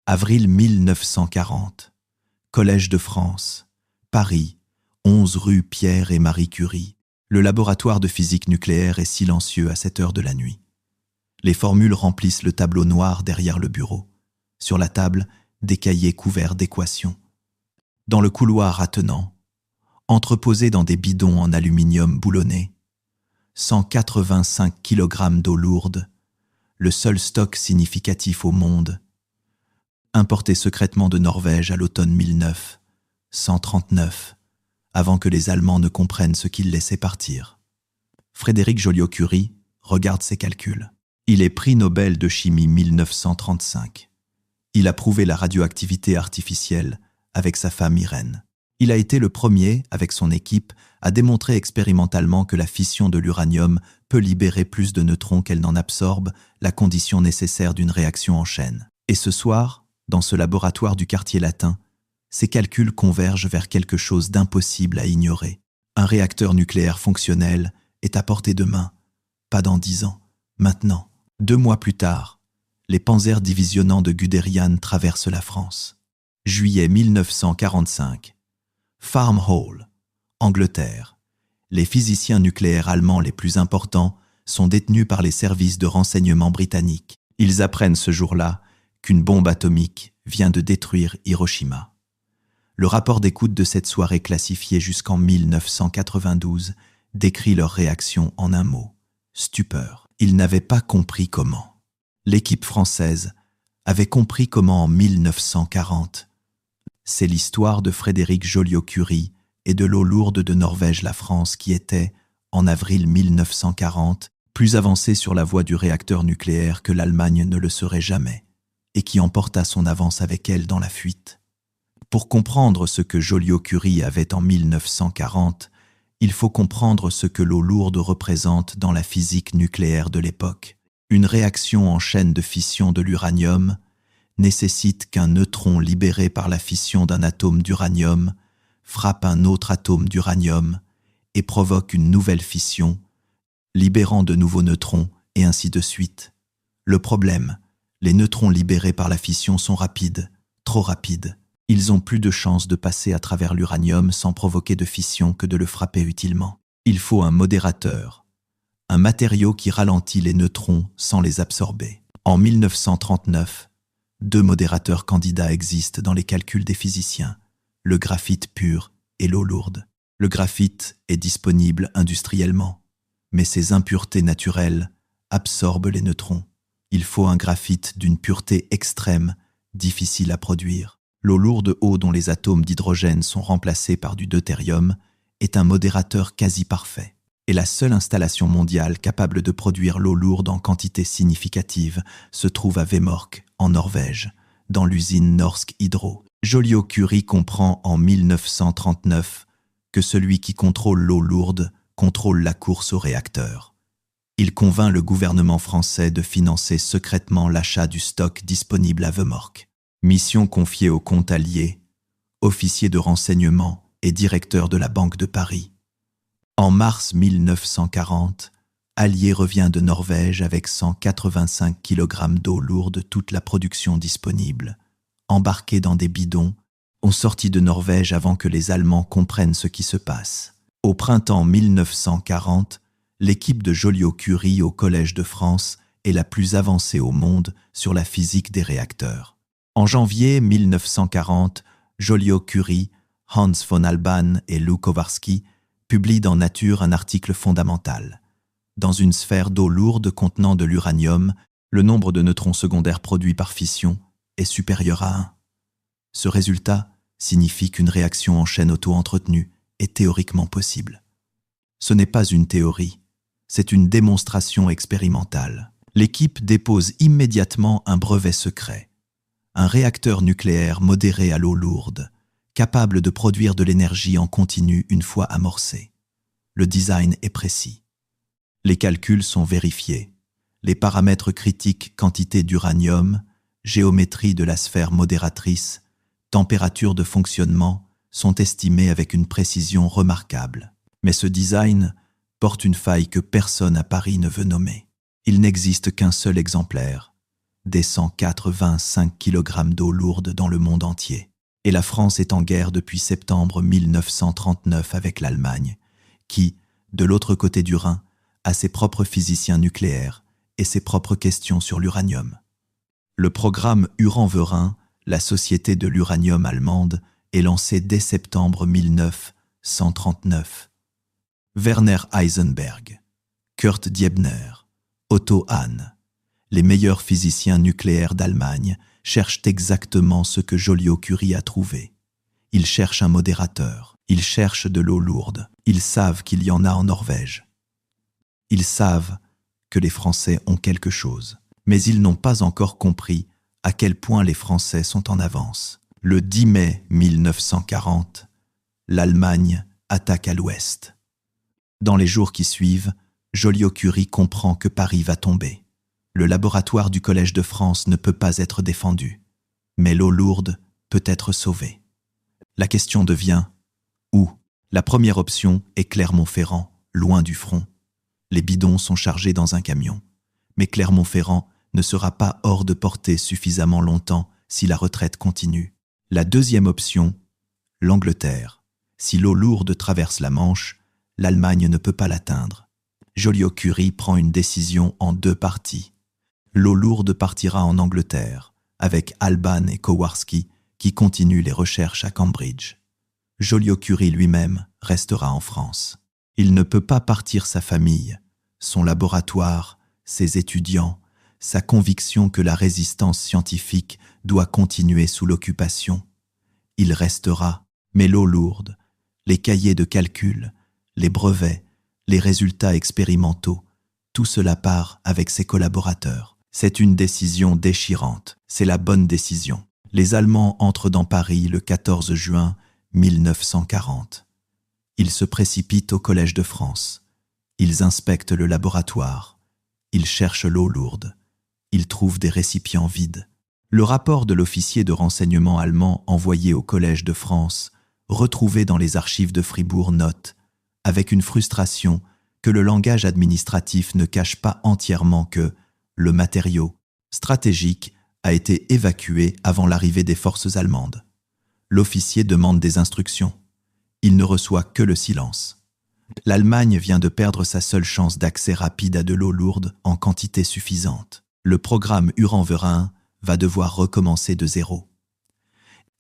Avril 1940. Collège de France. Paris, 11 rue Pierre et Marie Curie. Le laboratoire de physique nucléaire est silencieux à cette heure de la nuit. Les formules remplissent le tableau noir derrière le bureau. Sur la table, des cahiers couverts d'équations. Dans le couloir attenant, entreposés dans des bidons en aluminium boulonné, 185 kg d'eau lourde, le seul stock significatif au monde, importé secrètement de Norvège à l'automne 1939, avant que les Allemands ne comprennent ce qu'ils laissaient partir. Frédéric Joliot-Curie regarde ses calculs. Il est prix Nobel de chimie 1935. Il a prouvé la radioactivité artificielle avec sa femme Irène. Il a été le premier, avec son équipe, à démontrer expérimentalement que la fission de l'uranium peut libérer plus de neutrons qu'elle n'en absorbe, la condition nécessaire d'une réaction en chaîne. Et ce soir, dans ce laboratoire du quartier latin, ces calculs convergent vers quelque chose d'impossible à ignorer. Un réacteur nucléaire fonctionnel est à portée de main, pas dans 10 ans, maintenant. 2 mois plus tard, les panzers divisionnants de Guderian traversent la France. Juillet 1945. Farm Hall, Angleterre. Les physiciens nucléaires allemands les plus importants sont détenus par les services de renseignement britanniques. Ils apprennent ce jour-là qu'une bombe atomique vient de détruire Hiroshima. Le rapport d'écoute de cette soirée classifiée jusqu'en 1992 décrit leur réaction en un mot: stupeur. Ils n'avaient pas compris comment. L'équipe française avait compris comment en 1940. C'est l'histoire de Frédéric Joliot-Curie et de l'eau lourde de Norvège-la France qui était, en avril 1940, plus avancée sur la voie du réacteur nucléaire que l'Allemagne ne le serait jamais, et qui emporta son avance avec elle dans la fuite. Pour comprendre ce que Joliot-Curie avait en 1940, il faut comprendre ce que l'eau lourde représente dans la physique nucléaire de l'époque. Une réaction en chaîne de fission de l'uranium nécessite qu'un neutron libéré par la fission d'un atome d'uranium frappe un autre atome d'uranium et provoque une nouvelle fission, libérant de nouveaux neutrons, et ainsi de suite. Le problème, les neutrons libérés par la fission sont rapides, trop rapides. Ils ont plus de chances de passer à travers l'uranium sans provoquer de fission que de le frapper utilement. Il faut un modérateur, un matériau qui ralentit les neutrons sans les absorber. En 1939, 2 modérateurs candidats existent dans les calculs des physiciens, le graphite pur et l'eau lourde. Le graphite est disponible industriellement, mais ses impuretés naturelles absorbent les neutrons. Il faut un graphite d'une pureté extrême, difficile à produire. L'eau lourde eau dont les atomes d'hydrogène sont remplacés par du deutérium est un modérateur quasi parfait. Et la seule installation mondiale capable de produire l'eau lourde en quantité significative se trouve à Vemork, en Norvège, dans l'usine Norsk Hydro. Joliot-Curie comprend en 1939 que celui qui contrôle l'eau lourde contrôle la course au réacteur. Il convainc le gouvernement français de financer secrètement l'achat du stock disponible à Vemork. Mission confiée au comte Allier, officier de renseignement et directeur de la Banque de Paris. En mars 1940, Allier revient de Norvège avec 185 kg d'eau lourde, toute la production disponible, embarquée dans des bidons, ont sorti de Norvège avant que les Allemands comprennent ce qui se passe. Au printemps 1940, l'équipe de Joliot-Curie au Collège de France est la plus avancée au monde sur la physique des réacteurs. En janvier 1940, Joliot-Curie, Hans von Albin et Lou Kowarski publient dans Nature un article fondamental. Dans une sphère d'eau lourde contenant de l'uranium, le nombre de neutrons secondaires produits par fission est supérieur à 1. Ce résultat signifie qu'une réaction en chaîne auto-entretenue est théoriquement possible. Ce n'est pas une théorie, c'est une démonstration expérimentale. L'équipe dépose immédiatement un brevet secret. Un réacteur nucléaire modéré à l'eau lourde, capable de produire de l'énergie en continu une fois amorcé. Le design est précis. Les calculs sont vérifiés. Les paramètres critiques, quantité d'uranium, géométrie de la sphère modératrice, température de fonctionnement, sont estimés avec une précision remarquable. Mais ce design porte une faille que personne à Paris ne veut nommer. Il n'existe qu'un seul exemplaire, des 185 kg d'eau lourde dans le monde entier. Et la France est en guerre depuis septembre 1939 avec l'Allemagne, qui, de l'autre côté du Rhin, a ses propres physiciens nucléaires et ses propres questions sur l'uranium. Le programme Uran-Verin, la société de l'uranium allemande, est lancé dès septembre 1939. Werner Heisenberg, Kurt Diebner, Otto Hahn, les meilleurs physiciens nucléaires d'Allemagne cherchent exactement ce que Joliot-Curie a trouvé. Ils cherchent un modérateur, ils cherchent de l'eau lourde, ils savent qu'il y en a en Norvège. Ils savent que les Français ont quelque chose, mais ils n'ont pas encore compris à quel point les Français sont en avance. Le 10 mai 1940, l'Allemagne attaque à l'ouest. Dans les jours qui suivent, Joliot-Curie comprend que Paris va tomber. Le laboratoire du Collège de France ne peut pas être défendu, mais l'eau lourde peut être sauvée. La question devient où? La première option est Clermont-Ferrand, loin du front. Les bidons sont chargés dans un camion, mais Clermont-Ferrand ne sera pas hors de portée suffisamment longtemps si la retraite continue. La deuxième option, l'Angleterre. Si l'eau lourde traverse la Manche, l'Allemagne ne peut pas l'atteindre. Joliot-Curie prend une décision en deux parties. L'eau lourde partira en Angleterre, avec Alban et Kowarski qui continuent les recherches à Cambridge. Joliot-Curie lui-même restera en France. Il ne peut pas partir sa famille, son laboratoire, ses étudiants, sa conviction que la résistance scientifique doit continuer sous l'occupation. Il restera, mais l'eau lourde, les cahiers de calcul, les brevets, les résultats expérimentaux, tout cela part avec ses collaborateurs. C'est une décision déchirante, c'est la bonne décision. Les Allemands entrent dans Paris le 14 juin 1940. Ils se précipitent au Collège de France. Ils inspectent le laboratoire. Ils cherchent l'eau lourde. Ils trouvent des récipients vides. Le rapport de l'officier de renseignement allemand envoyé au Collège de France, retrouvé dans les archives de Fribourg, note, avec une frustration, que le langage administratif ne cache pas entièrement que le matériau stratégique a été évacué avant l'arrivée des forces allemandes. L'officier demande des instructions. Il ne reçoit que le silence. L'Allemagne vient de perdre sa seule chance d'accès rapide à de l'eau lourde en quantité suffisante. Le programme Uran-Verin va devoir recommencer de zéro.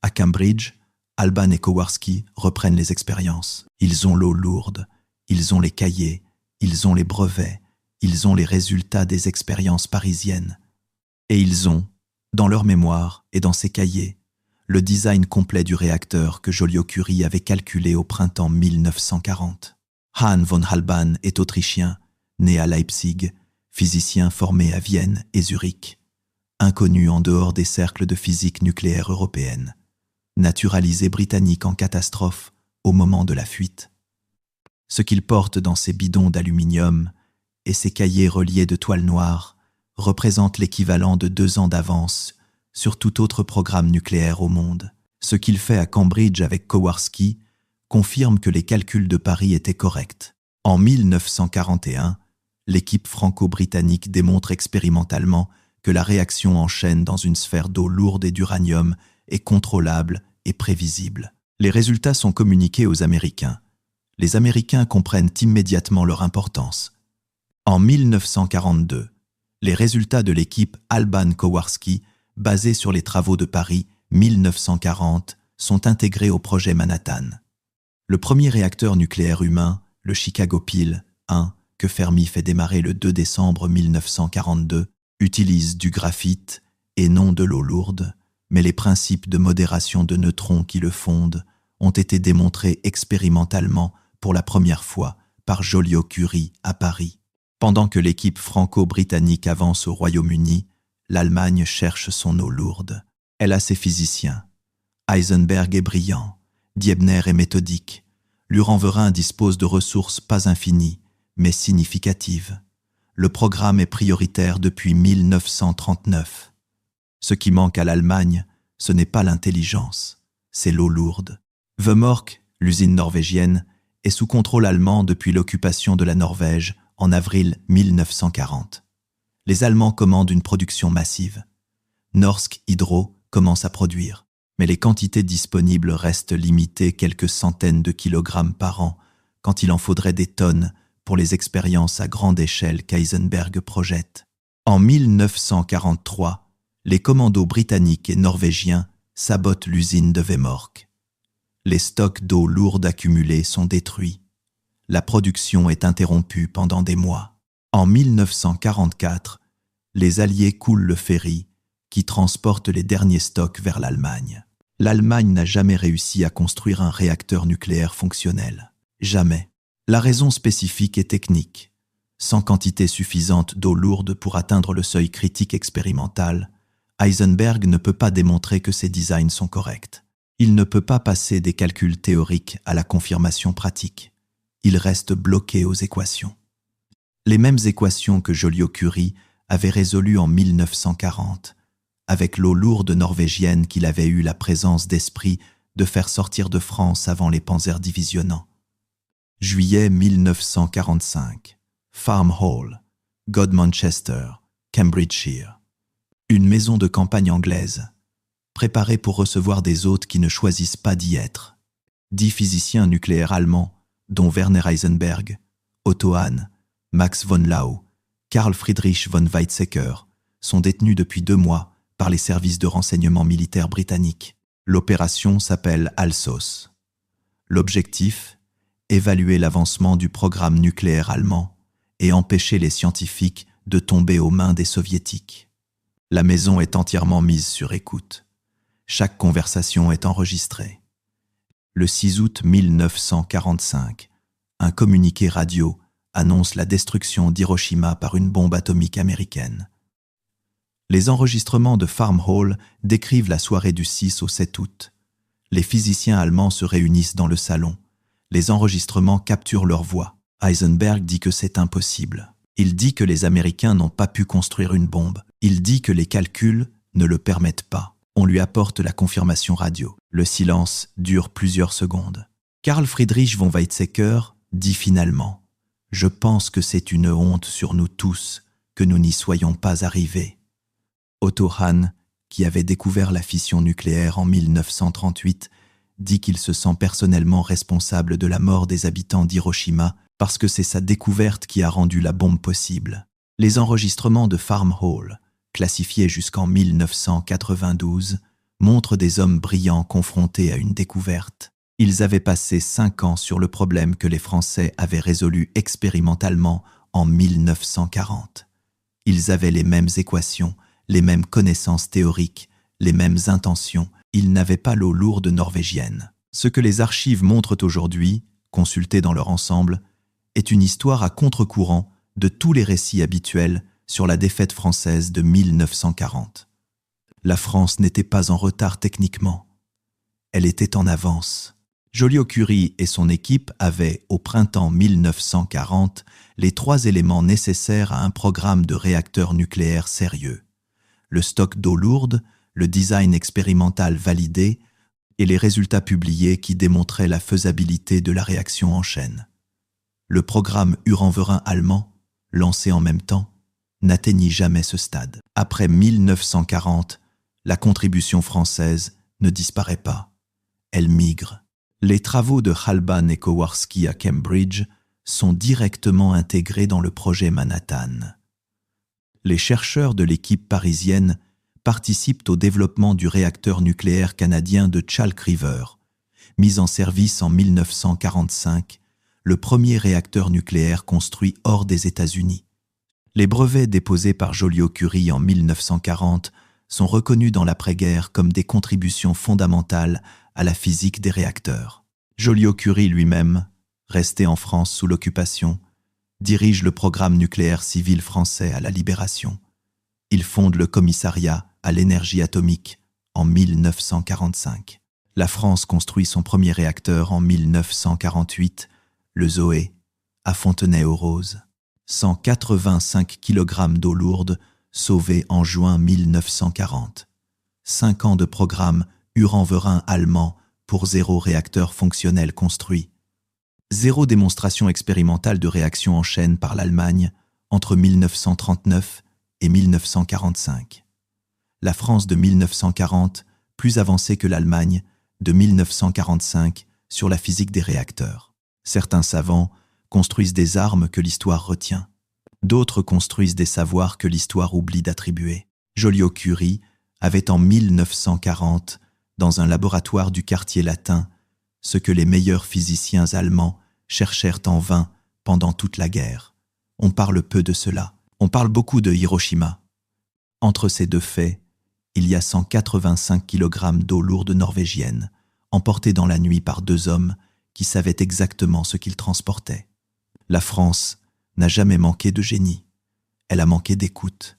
À Cambridge, Alban et Kowarski reprennent les expériences. Ils ont l'eau lourde, ils ont les cahiers, ils ont les brevets, ils ont les résultats des expériences parisiennes. Et ils ont, dans leur mémoire et dans ces cahiers, le design complet du réacteur que Joliot-Curie avait calculé au printemps 1940. Hahn von Halban est autrichien, né à Leipzig, physicien formé à Vienne et Zurich, inconnu en dehors des cercles de physique nucléaire européenne, naturalisé britannique en catastrophe au moment de la fuite. Ce qu'il porte dans ses bidons d'aluminium et ses cahiers reliés de toile noire représente l'équivalent de 2 ans d'avance sur tout autre programme nucléaire au monde. Ce qu'il fait à Cambridge avec Kowarski confirme que les calculs de Paris étaient corrects. En 1941, l'équipe franco-britannique démontre expérimentalement que la réaction en chaîne dans une sphère d'eau lourde et d'uranium est contrôlable et prévisible. Les résultats sont communiqués aux Américains. Les Américains comprennent immédiatement leur importance. En 1942, les résultats de l'équipe Alban-Kowarski, basés sur les travaux de Paris 1940, sont intégrés au projet Manhattan. Le premier réacteur nucléaire humain, le Chicago Peel 1, que Fermi fait démarrer le 2 décembre 1942, utilise du graphite et non de l'eau lourde, mais les principes de modération de neutrons qui le fondent ont été démontrés expérimentalement pour la première fois par Joliot-Curie à Paris. Pendant que l'équipe franco-britannique avance au Royaume-Uni, l'Allemagne cherche son eau lourde. Elle a ses physiciens. Heisenberg est brillant, Diebner est méthodique. L'Uran-Verin dispose de ressources pas infinies, mais significatives. Le programme est prioritaire depuis 1939. Ce qui manque à l'Allemagne, ce n'est pas l'intelligence, c'est l'eau lourde. Vemork, l'usine norvégienne, est sous contrôle allemand depuis l'occupation de la Norvège en avril 1940. Les Allemands commandent une production massive. Norsk Hydro commence à produire. Mais les quantités disponibles restent limitées quelques centaines de kilogrammes par an, quand il en faudrait des tonnes pour les expériences à grande échelle qu'Eisenberg projette. En 1943, les commandos britanniques et norvégiens sabotent l'usine de Vemork. Les stocks d'eau lourde accumulés sont détruits. La production est interrompue pendant des mois. En 1944, les Alliés coulent le ferry qui transporte les derniers stocks vers l'Allemagne. L'Allemagne n'a jamais réussi à construire un réacteur nucléaire fonctionnel. Jamais. La raison spécifique est technique. Sans quantité suffisante d'eau lourde pour atteindre le seuil critique expérimental, Heisenberg ne peut pas démontrer que ses designs sont corrects. Il ne peut pas passer des calculs théoriques à la confirmation pratique. Il reste bloqué aux équations. Les mêmes équations que Joliot-Curie avait résolues en 1940, avec l'eau lourde norvégienne qu'il avait eu la présence d'esprit de faire sortir de France avant les panzerdivisionnants. Juillet 1945. Farm Hall, Godmanchester, Cambridgeshire. Une maison de campagne anglaise, préparée pour recevoir des hôtes qui ne choisissent pas d'y être. 10 physiciens nucléaires allemands, dont Werner Heisenberg, Otto Hahn, Max von Laue, Karl Friedrich von Weizsäcker, sont détenus depuis 2 mois par les services de renseignement militaire britanniques. L'opération s'appelle Alsos. L'objectif, évaluer l'avancement du programme nucléaire allemand et empêcher les scientifiques de tomber aux mains des soviétiques. La maison est entièrement mise sur écoute. Chaque conversation est enregistrée. Le 6 août 1945, un communiqué radio annonce la destruction d'Hiroshima par une bombe atomique américaine. Les enregistrements de Farm Hall décrivent la soirée du 6 au 7 août. Les physiciens allemands se réunissent dans le salon. Les enregistrements capturent leur voix. Heisenberg dit que c'est impossible. Il dit que les Américains n'ont pas pu construire une bombe. Il dit que les calculs ne le permettent pas. On lui apporte la confirmation radio. Le silence dure plusieurs secondes. Karl Friedrich von Weizsäcker dit finalement « Je pense que c'est une honte sur nous tous que nous n'y soyons pas arrivés. » Otto Hahn, qui avait découvert la fission nucléaire en 1938, dit qu'il se sent personnellement responsable de la mort des habitants d'Hiroshima parce que c'est sa découverte qui a rendu la bombe possible. Les enregistrements de Farm Hall, classifiés jusqu'en 1992, montrent des hommes brillants confrontés à une découverte. Ils avaient passé 5 ans sur le problème que les Français avaient résolu expérimentalement en 1940. Ils avaient les mêmes équations, les mêmes connaissances théoriques, les mêmes intentions. Ils n'avaient pas l'eau lourde norvégienne. Ce que les archives montrent aujourd'hui, consultées dans leur ensemble, est une histoire à contre-courant de tous les récits habituels sur la défaite française de 1940. La France n'était pas en retard techniquement. Elle était en avance. Joliot-Curie et son équipe avaient, au printemps 1940, les 3 éléments nécessaires à un programme de réacteur nucléaire sérieux. Le stock d'eau lourde, le design expérimental validé et les résultats publiés qui démontraient la faisabilité de la réaction en chaîne. Le programme Uran-Verin allemand, lancé en même temps, n'atteignit jamais ce stade. Après 1940, la contribution française ne disparaît pas. Elle migre. Les travaux de Halban et Kowarski à Cambridge sont directement intégrés dans le projet Manhattan. Les chercheurs de l'équipe parisienne participent au développement du réacteur nucléaire canadien de Chalk River, mis en service en 1945, le premier réacteur nucléaire construit hors des États-Unis. Les brevets déposés par Joliot-Curie en 1940 sont reconnus dans l'après-guerre comme des contributions fondamentales à la physique des réacteurs. Joliot-Curie lui-même, resté en France sous l'occupation, dirige le programme nucléaire civil français à la Libération. Il fonde le commissariat à l'énergie atomique en 1945. La France construit son premier réacteur en 1948, le Zoé, à Fontenay-aux-Roses. 185 kg d'eau lourde sauvés en juin 1940. 5 ans de programme Uran-Verin allemand pour 0 réacteur fonctionnel construit. 0 démonstration expérimentale de réaction en chaîne par l'Allemagne entre 1939 et 1945. la France de 1940, plus avancée que l'Allemagne de 1945 sur la physique des réacteurs. Certains savants construisent des armes que l'histoire retient. D'autres construisent des savoirs que l'histoire oublie d'attribuer. Joliot-Curie avait en 1940, dans un laboratoire du quartier latin, ce que les meilleurs physiciens allemands cherchèrent en vain pendant toute la guerre. On parle peu de cela. On parle beaucoup de Hiroshima. Entre ces deux faits, il y a 185 kg d'eau lourde norvégienne, emportée dans la nuit par deux hommes qui savaient exactement ce qu'ils transportaient. La France n'a jamais manqué de génie. Elle a manqué d'écoute.